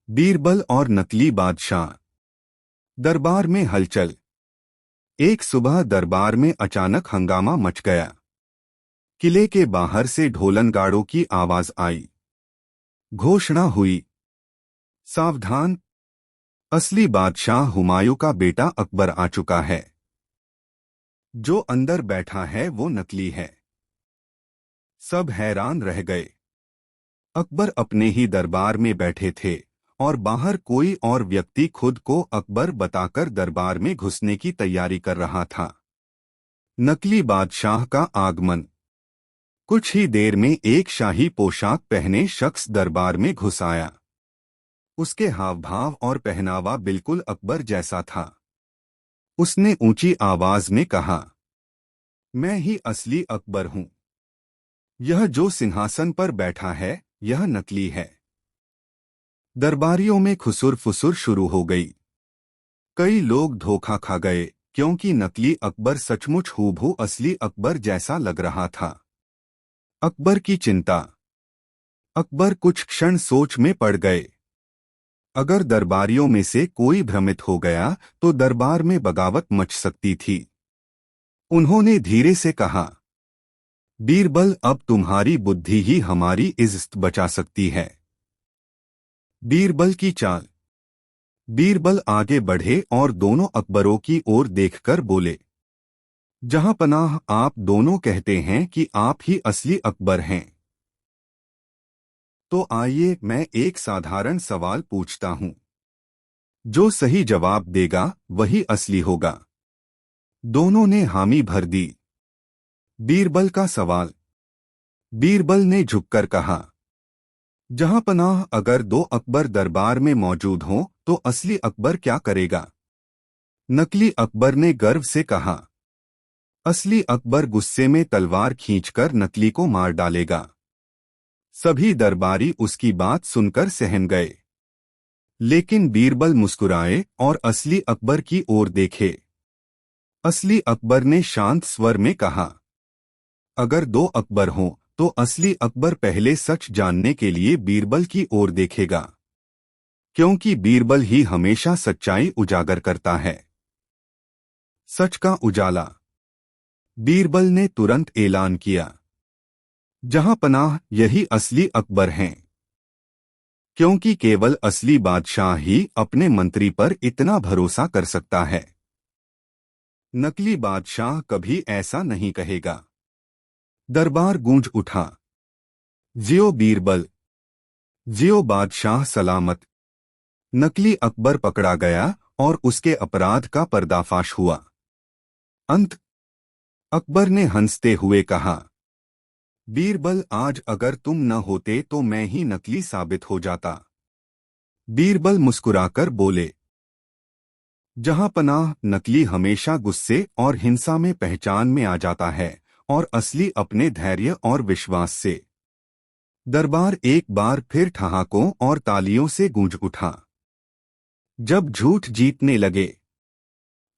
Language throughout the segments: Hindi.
बीरबल और नकली बादशाह। दरबार में हलचल। एक सुबह दरबार में अचानक हंगामा मच गया। किले के बाहर से ढोलनगाड़ों की आवाज आई। घोषणा हुई, सावधान, असली बादशाह हुमायूं का बेटा अकबर आ चुका है। जो अंदर बैठा है वो नकली है। सब हैरान रह गए। अकबर अपने ही दरबार में बैठे थे और बाहर कोई और व्यक्ति खुद को अकबर बताकर दरबार में घुसने की तैयारी कर रहा था। नकली बादशाह का आगमन। कुछ ही देर में एक शाही पोशाक पहने शख्स दरबार में घुस आया। उसके हाव भाव और पहनावा बिल्कुल अकबर जैसा था। उसने ऊंची आवाज में कहा, मैं ही असली अकबर हूं। यह जो सिंहासन पर बैठा है यह नकली है। दरबारियों में खुसुर फुसुर शुरू हो गई। कई लोग धोखा खा गए क्योंकि नकली अकबर सचमुच हूबहू असली अकबर जैसा लग रहा था। अकबर की चिंता। अकबर कुछ क्षण सोच में पड़ गए। अगर दरबारियों में से कोई भ्रमित हो गया तो दरबार में बगावत मच सकती थी। उन्होंने धीरे से कहा, बीरबल, अब तुम्हारी बुद्धि ही हमारी इज्जत बचा सकती है। बीरबल की चाल। बीरबल आगे बढ़े और दोनों अकबरों की ओर देखकर बोले, जहां पनाह, आप दोनों कहते हैं कि आप ही असली अकबर हैं। तो आइए मैं एक साधारण सवाल पूछता हूं। जो सही जवाब देगा वही असली होगा। दोनों ने हामी भर दी। बीरबल का सवाल। बीरबल ने झुककर कहा, जहां पनाह, अगर दो अकबर दरबार में मौजूद हों तो असली अकबर क्या करेगा? नकली अकबर ने गर्व से कहा, असली अकबर गुस्से में तलवार खींचकर नकली को मार डालेगा। सभी दरबारी उसकी बात सुनकर सहम गए। लेकिन बीरबल मुस्कुराए और असली अकबर की ओर देखे। असली अकबर ने शांत स्वर में कहा, अगर दो अकबर हों तो असली अकबर पहले सच जानने के लिए बीरबल की ओर देखेगा, क्योंकि बीरबल ही हमेशा सच्चाई उजागर करता है। सच का उजाला। बीरबल ने तुरंत ऐलान किया, जहां पनाह, यही असली अकबर हैं। क्योंकि केवल असली बादशाह ही अपने मंत्री पर इतना भरोसा कर सकता है। नकली बादशाह कभी ऐसा नहीं कहेगा। दरबार गूंज उठा, जियो बीरबल, जियो बादशाह सलामत। नकली अकबर पकड़ा गया और उसके अपराध का पर्दाफाश हुआ। अंत। अकबर ने हंसते हुए कहा, बीरबल, आज अगर तुम न होते तो मैं ही नकली साबित हो जाता। बीरबल मुस्कुराकर बोले, जहां पनाह, नकली हमेशा गुस्से और हिंसा में पहचान में आ जाता है और असली अपने धैर्य और विश्वास से। दरबार एक बार फिर ठहाकों और तालियों से गूंज उठा। जब झूठ जीतने लगे।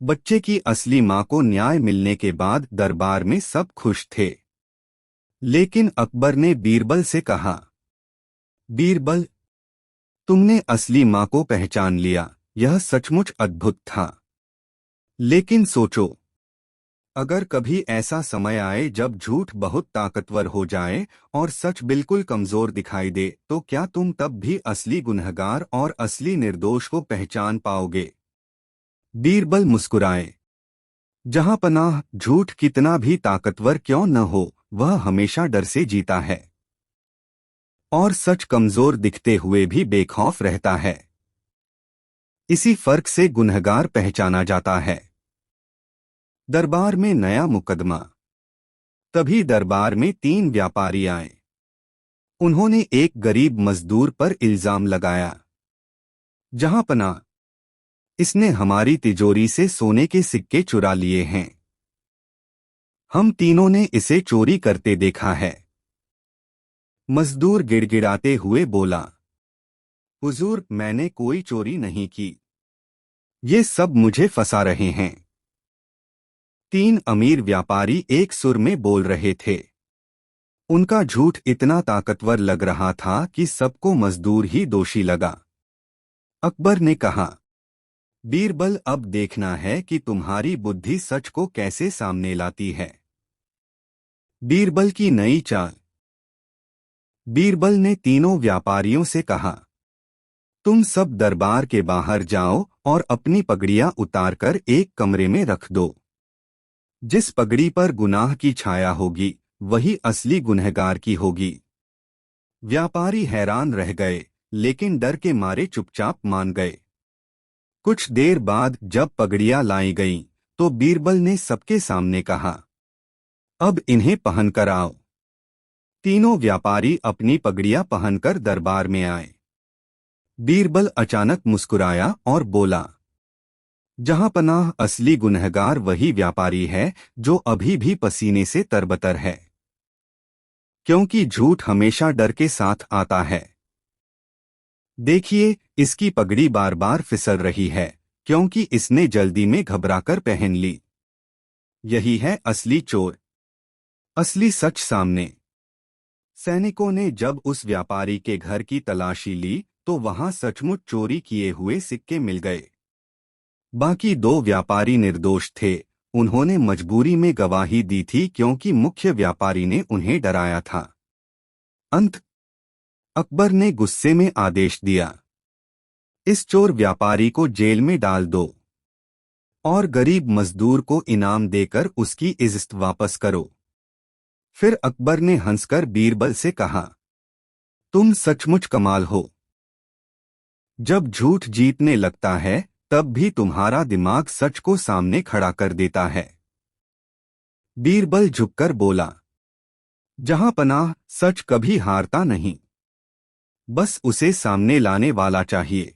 बच्चे की असली मां को न्याय मिलने के बाद दरबार में सब खुश थे। लेकिन अकबर ने बीरबल से कहा, बीरबल, तुमने असली मां को पहचान लिया, यह सचमुच अद्भुत था। लेकिन सोचो, अगर कभी ऐसा समय आए जब झूठ बहुत ताकतवर हो जाए और सच बिल्कुल कमजोर दिखाई दे, तो क्या तुम तब भी असली गुनहगार और असली निर्दोष को पहचान पाओगे? बीरबल मुस्कुराए, जहां पनाह, झूठ कितना भी ताकतवर क्यों न हो, वह हमेशा डर से जीता है और सच कमजोर दिखते हुए भी बेखौफ रहता है। इसी फर्क से गुनहगार पहचाना जाता है। दरबार में नया मुकदमा। तभी दरबार में तीन व्यापारी आए। उन्होंने एक गरीब मजदूर पर इल्जाम लगाया, जहां पनाह, इसने हमारी तिजोरी से सोने के सिक्के चुरा लिए हैं। हम तीनों ने इसे चोरी करते देखा है। मजदूर गिड़गिड़ाते हुए बोला, हुजूर, मैंने कोई चोरी नहीं की। ये सब मुझे फंसा रहे हैं। तीन अमीर व्यापारी एक सुर में बोल रहे थे। उनका झूठ इतना ताकतवर लग रहा था कि सबको मजदूर ही दोषी लगा। अकबर ने कहा, बीरबल, अब देखना है कि तुम्हारी बुद्धि सच को कैसे सामने लाती है। बीरबल की नई चाल। बीरबल ने तीनों व्यापारियों से कहा, तुम सब दरबार के बाहर जाओ और अपनी पगड़ियां उतारकर एक कमरे में रख दो। जिस पगड़ी पर गुनाह की छाया होगी वही असली गुनहगार की होगी। व्यापारी हैरान रह गए, लेकिन डर के मारे चुपचाप मान गए। कुछ देर बाद जब पगड़ियां लाई गईं, तो बीरबल ने सबके सामने कहा, अब इन्हें पहनकर आओ। तीनों व्यापारी अपनी पगड़ियां पहनकर दरबार में आए। बीरबल अचानक मुस्कुराया और बोला, जहां पनाह, असली गुनहगार वही व्यापारी है जो अभी भी पसीने से तरबतर है, क्योंकि झूठ हमेशा डर के साथ आता है। देखिए, इसकी पगड़ी बार बार फिसल रही है, क्योंकि इसने जल्दी में घबराकर पहन ली। यही है असली चोर, असली सच सामने। सैनिकों ने जब उस व्यापारी के घर की तलाशी ली तो वहां सचमुच चोरी किए हुए सिक्के मिल गए। बाकी दो व्यापारी निर्दोष थे, उन्होंने मजबूरी में गवाही दी थी क्योंकि मुख्य व्यापारी ने उन्हें डराया था। अंत अकबर ने गुस्से में आदेश दिया, इस चोर व्यापारी को जेल में डाल दो और गरीब मजदूर को इनाम देकर उसकी इज्जत वापस करो। फिर अकबर ने हंसकर बीरबल से कहा, तुम सचमुच कमाल हो। जब झूठ जीतने लगता है तब भी तुम्हारा दिमाग सच को सामने खड़ा कर देता है। बीरबल झुककर बोला, जहां पनाह, सच कभी हारता नहीं, बस उसे सामने लाने वाला चाहिए।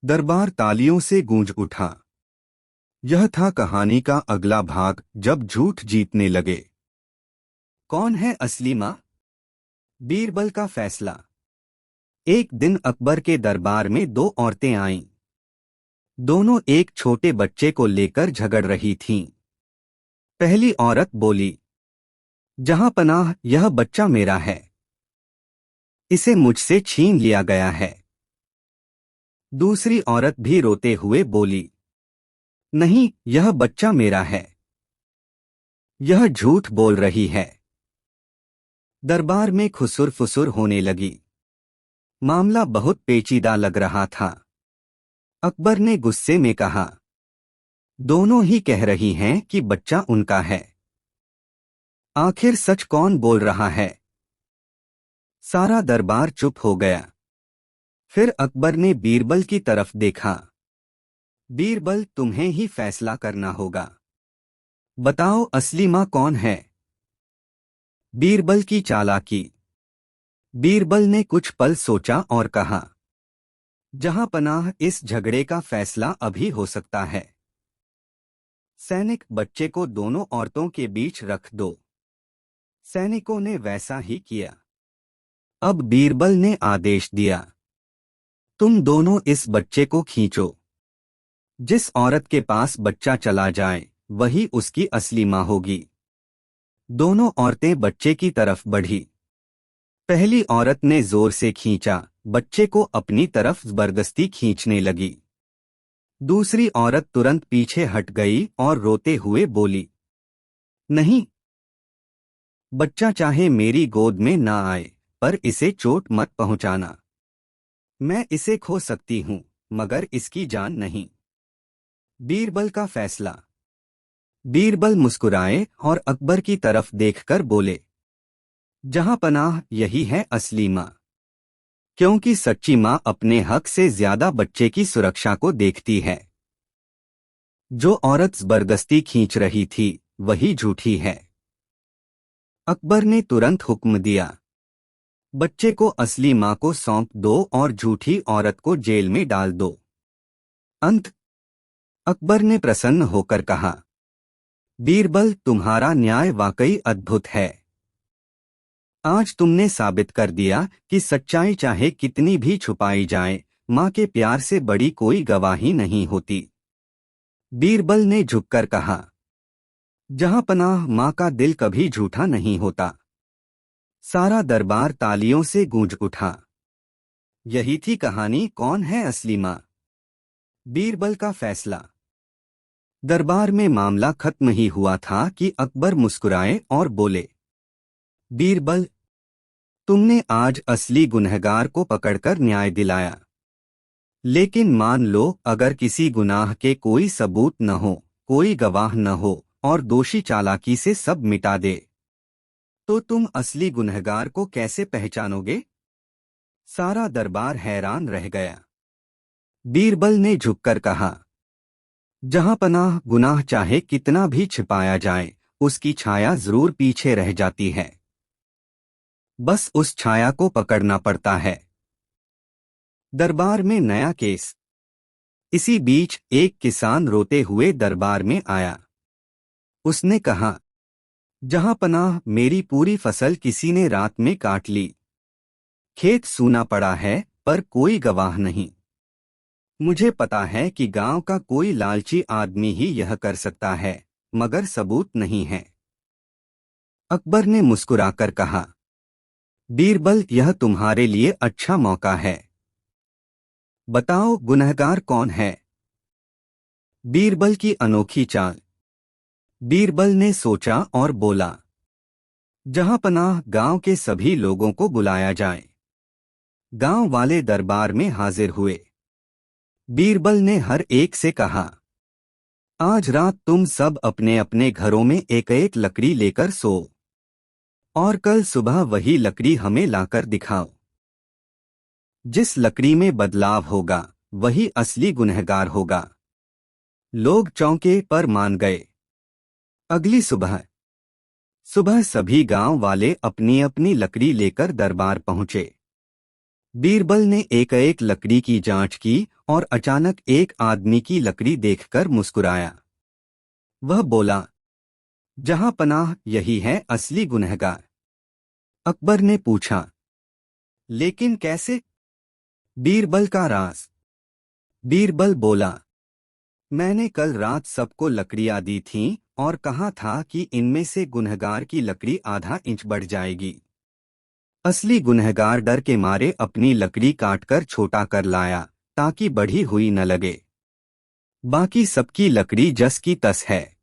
दरबार तालियों से गूंज उठा। यह था कहानी का अगला भाग, जब झूठ जीतने लगे। कौन है असली मां? बीरबल का फैसला। एक दिन अकबर के दरबार में दो औरतें आईं। दोनों एक छोटे बच्चे को लेकर झगड़ रही थीं। पहली औरत बोली, जहां पनाह, यह बच्चा मेरा है, इसे मुझसे छीन लिया गया है। दूसरी औरत भी रोते हुए बोली, नहीं, यह बच्चा मेरा है। यह झूठ बोल रही है। दरबार में खुसुर फुसुर होने लगी। मामला बहुत पेचीदा लग रहा था। अकबर ने गुस्से में कहा, दोनों ही कह रही हैं कि बच्चा उनका है। आखिर सच कौन बोल रहा है? सारा दरबार चुप हो गया। फिर अकबर ने बीरबल की तरफ देखा। बीरबल, तुम्हें ही फैसला करना होगा। बताओ, असली मां कौन है? बीरबल की चालाकी। बीरबल ने कुछ पल सोचा और कहा, जहां पनाह, इस झगड़े का फैसला अभी हो सकता है। सैनिक, बच्चे को दोनों औरतों के बीच रख दो। सैनिकों ने वैसा ही किया। अब बीरबल ने आदेश दिया, तुम दोनों इस बच्चे को खींचो। जिस औरत के पास बच्चा चला जाए वही उसकी असली मां होगी। दोनों औरतें बच्चे की तरफ बढ़ी। पहली औरत ने जोर से खींचा, बच्चे को अपनी तरफ जबरदस्ती खींचने लगी। दूसरी औरत तुरंत पीछे हट गई और रोते हुए बोली, नहीं, बच्चा चाहे मेरी गोद में ना आए, पर इसे चोट मत पहुंचाना। मैं इसे खो सकती हूं, मगर इसकी जान नहीं। बीरबल का फैसला। बीरबल मुस्कुराए और अकबर की तरफ देखकर बोले, जहां पनाह, यही है असली मां, क्योंकि सच्ची मां अपने हक से ज्यादा बच्चे की सुरक्षा को देखती है। जो औरत जबरदस्ती खींच रही थी वही झूठी है। अकबर ने तुरंत हुक्म दिया, बच्चे को असली मां को सौंप दो और झूठी औरत को जेल में डाल दो। अंत अकबर ने प्रसन्न होकर कहा, बीरबल, तुम्हारा न्याय वाकई अद्भुत है। आज तुमने साबित कर दिया कि सच्चाई चाहे कितनी भी छुपाई जाए, मां के प्यार से बड़ी कोई गवाही नहीं होती। बीरबल ने झुककर कहा, जहां पनाह, मां का दिल कभी झूठा नहीं होता। सारा दरबार तालियों से गूंज उठा। यही थी कहानी। कौन है असली माँ? बीरबल का फैसला। दरबार में मामला खत्म ही हुआ था कि अकबर मुस्कुराए और बोले, बीरबल, तुमने आज असली गुनहगार को पकड़कर न्याय दिलाया। लेकिन मान लो अगर किसी गुनाह के कोई सबूत न हो, कोई गवाह न हो और दोषी चालाकी से सब मिटा दे, तो तुम असली गुनहगार को कैसे पहचानोगे? सारा दरबार हैरान रह गया। बीरबल ने झुककर कहा, जहां पनाह गुनाह चाहे कितना भी छिपाया जाए, उसकी छाया जरूर पीछे रह जाती है। बस उस छाया को पकड़ना पड़ता है। दरबार में नया केस। इसी बीच एक किसान रोते हुए दरबार में आया। उसने कहा, जहां पनाह, मेरी पूरी फसल किसी ने रात में काट ली। खेत सूना पड़ा है पर कोई गवाह नहीं। मुझे पता है कि गांव का कोई लालची आदमी ही यह कर सकता है, मगर सबूत नहीं है। अकबर ने मुस्कुराकर कहा, बीरबल, यह तुम्हारे लिए अच्छा मौका है। बताओ गुनहगार कौन है? बीरबल की अनोखी चाल। बीरबल ने सोचा और बोला, जहां पनाह, गांव के सभी लोगों को बुलाया जाए। गांव वाले दरबार में हाजिर हुए। बीरबल ने हर एक से कहा, आज रात तुम सब अपने अपने घरों में एक एक लकड़ी लेकर सो और कल सुबह वही लकड़ी हमें लाकर दिखाओ। जिस लकड़ी में बदलाव होगा वही असली गुनहगार होगा। लोग चौंके पर मान गए। अगली सुबह सुबह सभी गांव वाले अपनी अपनी लकड़ी लेकर दरबार पहुंचे। बीरबल ने एक एक लकड़ी की जांच की और अचानक एक आदमी की लकड़ी देखकर मुस्कुराया। वह बोला, जहां पनाह, यही है असली गुनहगार। अकबर ने पूछा, लेकिन कैसे? बीरबल का राज। बीरबल बोला, मैंने कल रात सबको लकड़ियां दी थीं और कहा था कि इनमें से गुनहगार की लकड़ी आधा इंच बढ़ जाएगी। असली गुनहगार डर के मारे अपनी लकड़ी काटकर छोटा कर लाया ताकि बढ़ी हुई न लगे। बाकी सबकी लकड़ी जस की तस है।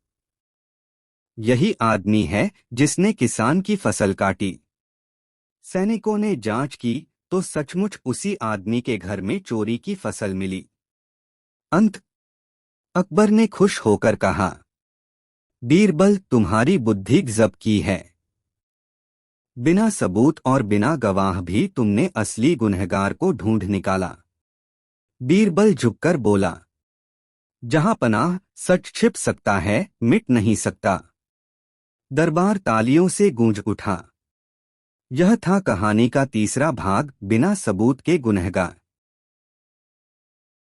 यही आदमी है जिसने किसान की फसल काटी। सैनिकों ने जांच की तो सचमुच उसी आदमी के घर में चोरी की फसल मिली। अंत। अकबर ने खुश होकर कहा, बीरबल, तुम्हारी बुद्धि गजब की है। बिना सबूत और बिना गवाह भी तुमने असली गुनहगार को ढूंढ निकाला। बीरबल झुककर बोला, जहां पनाह, सच छिप सकता है, मिट नहीं सकता। दरबार तालियों से गूंज उठा। यह था कहानी का तीसरा भाग, बिना सबूत के गुनहगार।